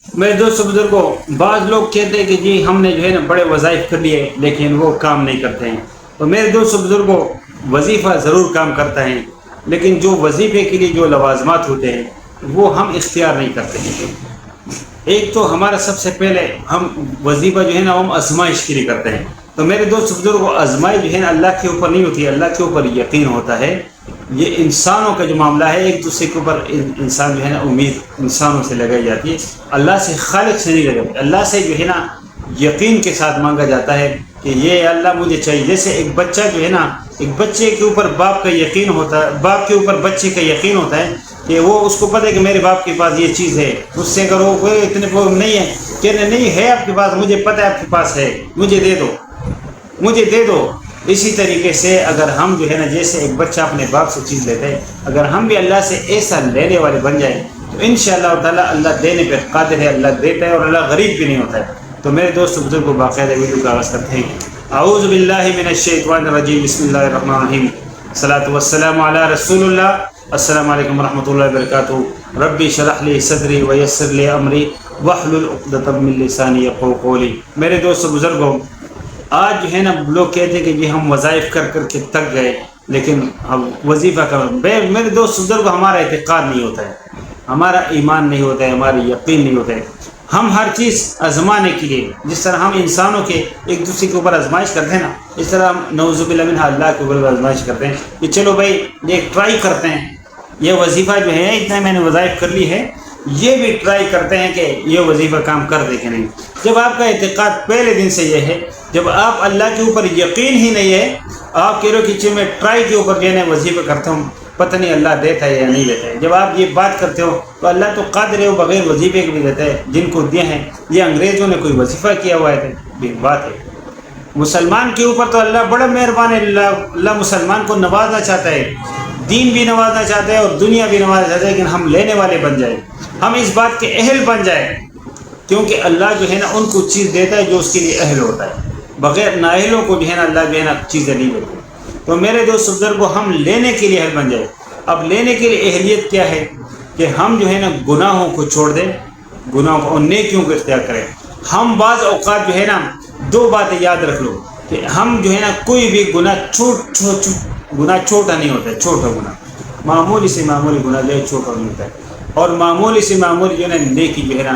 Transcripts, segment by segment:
میرے دوست بزرگوں، بعض لوگ کہتے ہیں کہ جی ہم نے جو ہے نا بڑے وظائف کر لیے لیکن وہ کام نہیں کرتے ہیں. تو میرے دوست بزرگوں، وظیفہ ضرور کام کرتا ہے، لیکن جو وظیفے کے لیے جو لوازمات ہوتے ہیں وہ ہم اختیار نہیں کرتے ہیں. ایک تو ہمارا سب سے پہلے ہم وظیفہ جو ہے نا ہم آزمائش کے لیے کرتے ہیں. تو میرے دوست بزرگوں، آزمائش جو ہے نا اللہ کے اوپر نہیں ہوتی ہے، اللہ کے اوپر یقین ہوتا ہے. یہ انسانوں کا جو معاملہ ہے، ایک دوسرے کے اوپر انسان جو ہے نا امید انسانوں سے لگائی جاتی ہے، اللہ سے خالق سے نہیں لگائی. اللہ سے جو ہے نا یقین کے ساتھ مانگا جاتا ہے کہ یہ اللہ مجھے چاہیے. جیسے ایک بچہ جو ہے نا، ایک بچے کے اوپر باپ کا یقین ہوتا ہے، باپ کے اوپر بچے کا یقین ہوتا ہے کہ وہ اس کو پتہ ہے کہ میرے باپ کے پاس یہ چیز ہے، اس سے اگر وہ کوئی اتنے وہ نہیں ہے کہنے نہیں ہے آپ کے پاس، مجھے پتہ ہے آپ کے پاس ہے، مجھے دے دو، مجھے دے دو. اسی طریقے سے اگر ہم جو ہے نا جیسے ایک بچہ اپنے باپ سے چیز لیتا ہے، اگر ہم بھی اللہ سے ایسا لینے والے بن جائیں تو انشاءاللہ تعالیٰ اللہ دینے پہ قادر ہے، اللہ دیتا ہے اور اللہ غریب بھی نہیں ہوتا ہے. تو میرے دوست بزرگ کو باقاعدہ ویڈیو کا آغاز کرتے ہیں. اعوذ باللہ من الشیطان الرجیم، بسم اللہ الرحمن الرحیم، صلاۃ والسلام علی رسول اللہ. السلام علیکم ورحمۃ اللہ وبرکاتہ. ربی اشرح لی صدری ویسر لی امری واحلل عقدۃ من لسانی یفقہوا قولی. میرے دوست بزرگوں، آج جو ہے نا لوگ کہتے ہیں کہ جی ہم وظائف کر کر کے تک گئے لیکن ہم وظیفہ کر. میرے دوست بزرگ، ہمارا اعتقاد نہیں ہوتا ہے، ہمارا ایمان نہیں ہوتا ہے، ہمارا یقین نہیں ہوتا ہے. ہم ہر چیز آزمانے کے لیے، جس طرح ہم انسانوں کے ایک دوسرے کے اوپر آزمائش کرتے ہیں نا، اس طرح ہم نعوذ باللہ منہ اللہ کے اوپر آزمائش کرتے ہیں کہ چلو بھائی یہ ٹرائی کرتے ہیں، یہ وظیفہ جو ہے اتنا میں نے وظائف کر لی ہے، یہ بھی ٹرائی کرتے ہیں کہ یہ وظیفہ کام کر دے کہ نہیں. جب آپ کا اعتقاد پہلے دن سے یہ ہے، جب آپ اللہ کے اوپر یقین ہی نہیں ہے، آپ کہہ رہے ہو کہ چلو میں ٹرائی کے اوپر جو ہے نا وظیفہ کرتا ہوں، پتہ نہیں اللہ دیتا ہے یا نہیں دیتا ہے. جب آپ یہ بات کرتے ہو تو اللہ تو قادر ہے، وہ بغیر وظیفے کے بھی دیتا ہے. جن کو دیا ہے یہ انگریزوں نے کوئی وظیفہ کیا ہوا ہے، یہ بات ہے. مسلمان کے اوپر تو اللہ بڑا مہربان ہے. اللہ مسلمان کو نوازنا چاہتا ہے، دین بھی نوازنا چاہتا ہے اور دنیا بھی نوازنا چاہتا ہے، لیکن ہم لینے والے بن جائیں، ہم اس بات کے اہل بن جائیں. کیونکہ اللہ جو ہے نا ان کو چیز دیتا ہے جو اس کے لیے اہل ہوتا ہے، بغیر نااہلوں کو جو ہے نا اللہ جو ہے نا چیزیں نہیں دیتے. تو میرے دوست بزرگوں، ہم لینے کے لیے اہل بن جائیں. اب لینے کے لیے اہلیت کیا ہے کہ ہم جو ہے نا گناہوں کو چھوڑ دیں، گناہوں کو اور نیکیوں کو اختیار کریں. ہم بعض اوقات جو ہے نا دو باتیں یاد رکھ لو کہ ہم جو ہے نا کوئی بھی گناہ گناہ چھوٹا نہیں ہوتا ہے. چھوٹا گناہ، معمولی سے معمولی گناہ جو ہے چھوٹا نہیں ہوتا ہے، اور معمولی سے معمولی جو ہے نا نیکی جو ہے نا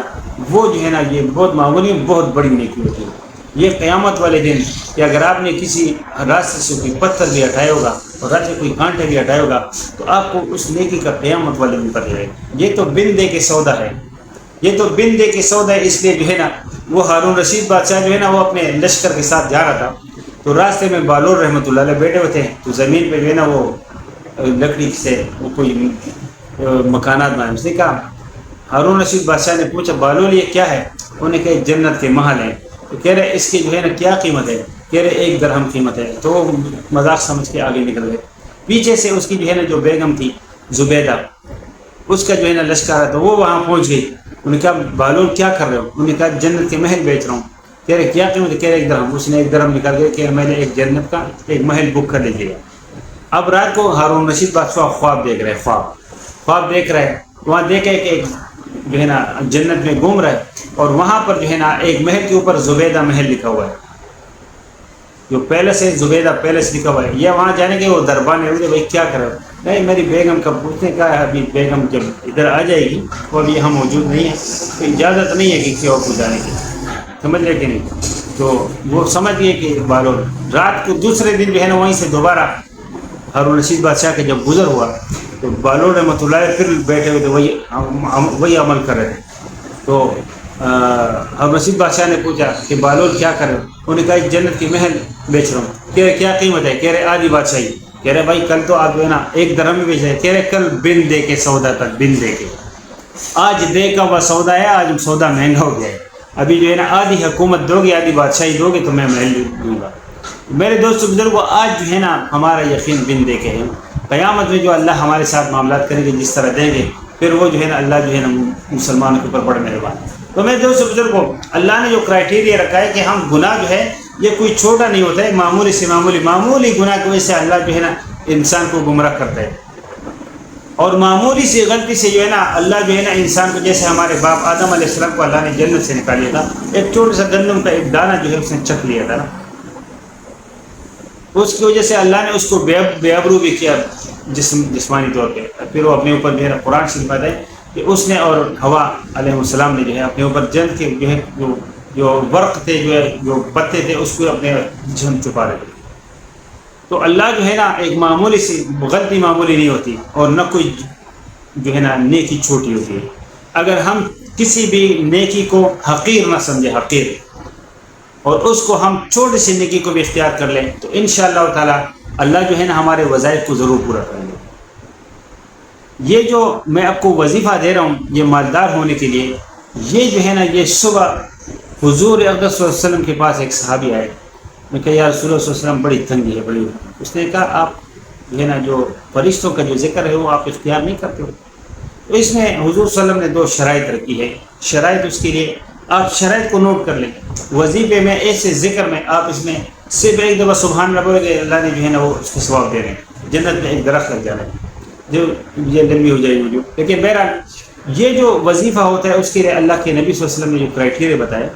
وہ جو ہے نا یہ بہت معمولی بہت بڑی نیکی ہوتی ہے. یہ قیامت والے دن کہ اگر آپ نے کسی راستے سے کوئی پتھر بھی ہٹایا ہوگا اور راستے کوئی کانٹے بھی ہٹایا ہوگا تو آپ کو اس نیکی کا قیامت والے دن پتہ چلے گا. یہ تو بن دے کے سودا ہے، یہ تو بن دے کے سودا ہے. اس لیے جو ہے نا وہ ہارون رشید بادشاہ جو ہے نا وہ اپنے لشکر کے ساتھ جا رہا تھا، تو راستے میں بالور رحمۃ اللہ علیہ بیٹھے ہوئے تھے. تو زمین پہ جو ہے نا وہ لکڑی سے وہ کوئی مکانات بنائے. اس نے کہا، ہارون رشید بادشاہ نے پوچھا بالور یہ کیا ہے؟ انہوں نے کہا جنت کے محل ہیں. تو کہہ رہے اس کی جو ہے نا کیا قیمت ہے؟ کہہ رہے 1 درہم قیمت ہے. تو وہ مذاق سمجھ کے آگے نکل گئے. پیچھے سے اس کی جو ہے نا جو بیگم تھی زبیدہ، اس کا جو ہے نا لشکر ہے، تو وہ وہاں پہنچ گئی. انہوں نے کہا بالور کیا کر رہے ہو؟ انہوں نے کہا جنت کے محل بیچ رہا ہوں. کہہ رہے کیا قیمت ہے؟ کہہ رہے 1 درہم. اس نے 1 درہم نکال کے کہ میں نے ایک جنت کا ایک محل بک کر لیجیے. اب رات کو ہارون رشید بادشاہ خواب دیکھ رہے، خواب دیکھ رہے. وہاں دیکھے کہ ایک جو ہے نا جنت میں گھوم رہا ہے اور وہاں پر جو ہے نا ایک محل کے اوپر زبیدہ محل لکھا ہوا ہے، جو پیلس ہے زبیدہ پیلس لکھا ہوا ہے. یہ وہاں جانے کے وہ دربان ہے. بھائی کیا کرو؟ نہیں میری بیگم کا پوچھنے کا ہے، ابھی بیگم جب ادھر آ جائے گی تو ابھی یہاں موجود نہیں ہے، تو اجازت نہیں ہے کہ کسی اور کو جانے کی. سمجھ لے کہ نہیں؟ تو وہ سمجھ گئے کہ بالور. رات کو دوسرے دن جو ہے نا وہیں سے دوبارہ ہارون رشید بادشاہ کے جب گزر ہوا تو بالور رحمۃ اللہ علیہ پھر بیٹھے ہوئے تھے، وہی عمل کر رہے تھے. تو ہارون رشید بادشاہ نے پوچھا کہ بالور کیا کر رہے ہو؟ انہوں نے کہا جنت کی محل بیچ رہا ہوں. کہہ رہے کیا قیمت ہے؟ کہہ رہے آدھی بادشاہی. کہہ رہے بھائی کل تو آپ جو ہے نا 1 درہم میں بیچ رہے. کہہ رہے کل بن دے کے سودا تک، بن دے کے. آج دے کا وہ سودا ہے، آج سودا مہنگا ہو گیا ہے. ابھی جو ہے نا آدھی حکومت دو گے، آدھی بادشاہی دو گے تو میں محل دوں گا. میرے دوست بزرگوں، آج جو ہے نا ہمارا یقین بن دے کے ہے. قیامت میں جو اللہ ہمارے ساتھ معاملات کریں گے جس طرح دیں گے، پھر وہ جو ہے نا اللہ جو ہے نا مسلمانوں کے اوپر بڑے مہربان ہے. تو میرے دوست بزرگوں، اللہ نے جو کرائٹیریا رکھا ہے کہ ہم گناہ جو ہے یہ کوئی چھوٹا نہیں ہوتا ہے. معمولی سے معمولی گناہ کی وجہ سے اللہ جو ہے نا انسان کو گمراہ کرتا ہے. اور معمولی سی غلطی سے جو ہے نا اللہ جو ہے نا انسان کو، جیسے ہمارے باپ آدم علیہ السلام کو اللہ نے جنت سے نکال لیا تھا، ایک چھوٹا سا گندم کا ایک دانہ جو ہے اس نے چکھ لیا تھا نا، اس کی وجہ سے اللہ نے اس کو بے ابرو بھی کیا جسمانی طور پہ. پھر وہ اپنے اوپر جو ہے قرآن شریف بات ہے کہ اس نے اور ہوا علیہ السلام نے جو ہے اپنے اوپر جنت کے جو ہے جو ورق تھے، جو پتے تھے، اس کو اپنے جسم چھپا رہے تھے. تو اللہ جو ہے نا ایک معمولی سی غلطی معمولی نہیں ہوتی، اور نہ کوئی جو ہے نا نیکی چھوٹی ہوتی ہے. اگر ہم کسی بھی نیکی کو حقیر نہ سمجھے، حقیر، اور اس کو ہم چھوٹی سی نیکی کو بھی اختیار کر لیں، تو انشاءاللہ تعالی اللہ جو ہے نا ہمارے وظائف کو ضرور پورا کریں گے. یہ جو میں آپ کو وظیفہ دے رہا ہوں یہ مالدار ہونے کے لیے، یہ جو ہے نا یہ صبح حضور اقدس صلی اللہ علیہ وسلم کے پاس ایک صحابی آئے. میں کہا یا رسول اللہ صلی اللہ علیہ وسلم بڑی تنگی ہے، بڑی. اس نے کہا آپ جو ہے نا جو فرشتوں کا جو ذکر ہے وہ آپ اختیار نہیں کرتے ہو. تو اس میں حضور صلی اللہ علیہ وسلم نے 2 شرائط رکھی ہے. شرائط اس کے لیے آپ شرائط کو نوٹ کر لیں. وظیفے میں ایسے ذکر میں آپ اس میں صرف ایک دفعہ سبحان اللہ بولے کہ اللہ نے جو ہے نا وہ اس کو ثواب دے رہے ہیں، جنت میں ایک درخت لگ جا رہا ہے جو یہ لمبی ہو جائے گی ویڈیو. لیکن بہرحال یہ جو وظیفہ ہوتا ہے اس کے لیے اللہ کے نبی صلی اللہ علیہ وسلم نے جو کرائٹیریا بتایا،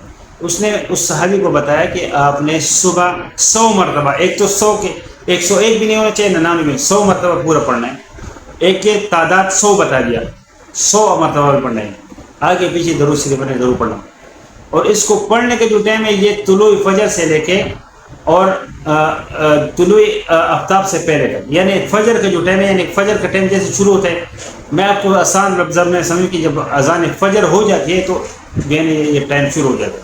اس نے اس صحابی کو بتایا کہ آپ نے صبح 100 مرتبہ، ایک تو 100 کے 101 بھی نہیں ہونا چاہیے، 99 بھی، 100 مرتبہ پورا پڑھنا ہے. ایک کے تعداد 100 بتا دیا، 100 مرتبہ پڑھنا ہے. آگے پیچھے درود شریف نے ضرور پڑھنا. اور اس کو پڑھنے کے جو ٹائم ہے یہ طلوع فجر سے لے کے اور طلوع آفتاب سے پہلے تک، یعنی فجر کا جو ٹائم ہے، یعنی فجر کا ٹائم جیسے شروع ہوتا ہے. میں آپ کو آسان لفظ میں سمجھوں کہ جب اذان فجر ہو جاتی ہے تو یعنی یہ ٹائم شروع ہو جاتا ہے.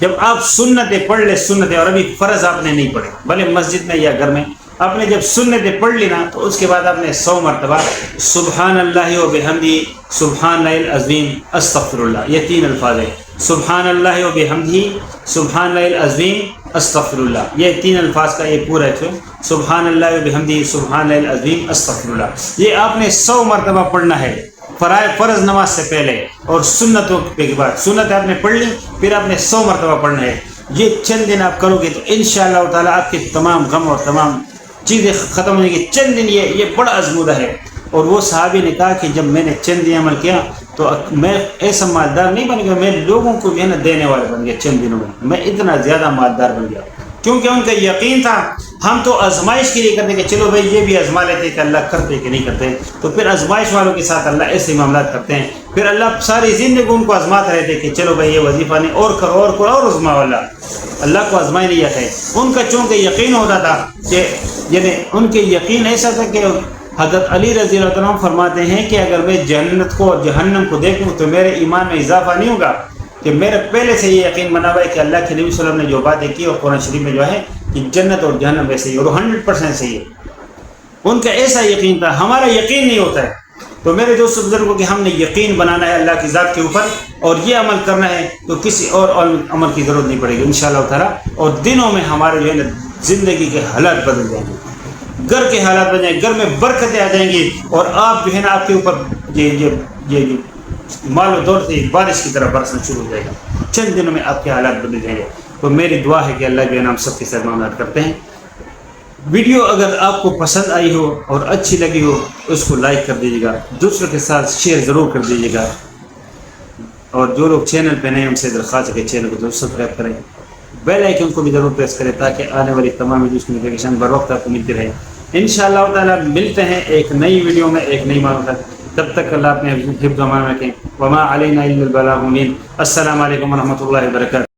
جب آپ سنتیں پڑھ لیں، سنتیں، اور ابھی فرض آپ نے نہیں پڑھے بھلے مسجد میں یا گھر میں، آپ نے جب سنتیں پڑھ لی نا تو اس کے بعد آپ نے 100 مرتبہ سبحان اللہ و بحمدی سبحان اللہ العظیم استغفر اللہ، یہ 3 الفاظ ہیں. سبحان اللہ و بحمدی سبحان اللہ العظیم استغفر اللہ، یہ 3 الفاظ کا یہ پورا ہے. سبحان اللہ و بحمدی سبحان اللہ العظیم استغفر اللہ، یہ آپ نے 100 مرتبہ پڑھنا ہے فرض نماز سے پہلے اور سنتوں کے بعد. سنت آپ نے پڑھ لی، پھر آپ نے 100 مرتبہ پڑھنا ہے. یہ چند دن آپ کرو گے تو انشاءاللہ تعالیٰ آپ کے تمام غم اور تمام چیزیں ختم ہونے کی. چند دن یہ بڑا آزمودہ ہے. اور وہ صحابی نے کہا کہ جب میں نے چند دن عمل کیا تو میں ایسا مالدار نہیں بن گیا، میں لوگوں کو جو ہے نا دینے والا بن گیا. چند دنوں میں اتنا زیادہ مالدار بن گیا، کیونکہ ان کا یقین تھا. ہم تو آزمائش کے لیے کرتے کہ چلو بھائی یہ بھی آزما لیتے کہ اللہ کرتے کہ نہیں کرتے، تو پھر آزمائش والوں کے ساتھ اللہ ایسے معاملات کرتے ہیں. پھر اللہ ساری زندگی ان کو آزماتے رہتے کہ چلو بھائی یہ وظیفہ نہیں، اور کرو اور کرو اور آزماؤ. اللہ کو آزمائے نہیں جاتے. ان کا چونکہ یقین ہوتا تھا کہ یعنی ان کے یقین ایسا تھا کہ حضرت علی رضی اللہ عنہ فرماتے ہیں کہ اگر میں جنت کو اور جہنم کو دیکھوں تو میرے ایمان میں اضافہ نہیں ہوگا، کہ میرے پہلے سے یہ یقین بنا ہوا ہے کہ اللہ کے نبی صلی اللہ علیہ وسلم نے جو باتیں کی اور قرآن شریف میں جو ہے کہ جنت اور جہنم ویسے ہی، اور 100% صحیح ہے. ان کا ایسا یقین تھا. ہمارا یقین نہیں ہوتا ہے. تو میرے دوست بزرگوں کہ ہم نے یقین بنانا ہے اللہ کی ذات کے اوپر اور یہ عمل کرنا ہے، تو کسی اور عمل کی ضرورت نہیں پڑے گی انشاءاللہ تعالیٰ. اور دنوں میں ہمارے جو ہے نا زندگی کے حالات بدل جائیں گے، گھر کے حالات بدل جائیں گے، گھر میں برکتیں آ جائیں گی، اور آپ جو ہے نا آپ کے اوپر یہ مال و دولت سے بارش کی طرح برسنا شروع ہو جائے گا. چند دنوں میں آپ کے حالات بدل جائیں گے. تو میری دعا ہے کہ اللہ جو ہے نا ہم سب کے ساتھ معاملات کرتے ہیں. ویڈیو اگر آپ کو پسند آئی ہو اور اچھی لگی ہو اس کو لائک کر دیجیے گا، دوسروں کے ساتھ شیئر ضرور کر دیجیے گا. اور جو لوگ چینل پہ نئے ان سے درخواست ہے کہ چینل کو ضرور سبسکرائب کریں، بیل آئیکن کو بھی ضرور پریس کریں تاکہ آنے والی تمام ویڈیوز کی نوٹیفیکیشن بر وقت آپ کو ملتی رہے. انشاءاللہ تعالیٰ ملتے ہیں ایک نئی ویڈیو میں ایک نئی معلومات. تب تک اللہ اپنے حفظ و امان رکھیں. وما علینا الا البلاغ المبین. السلام علیکم ورحمۃ اللہ وبرکاتہ.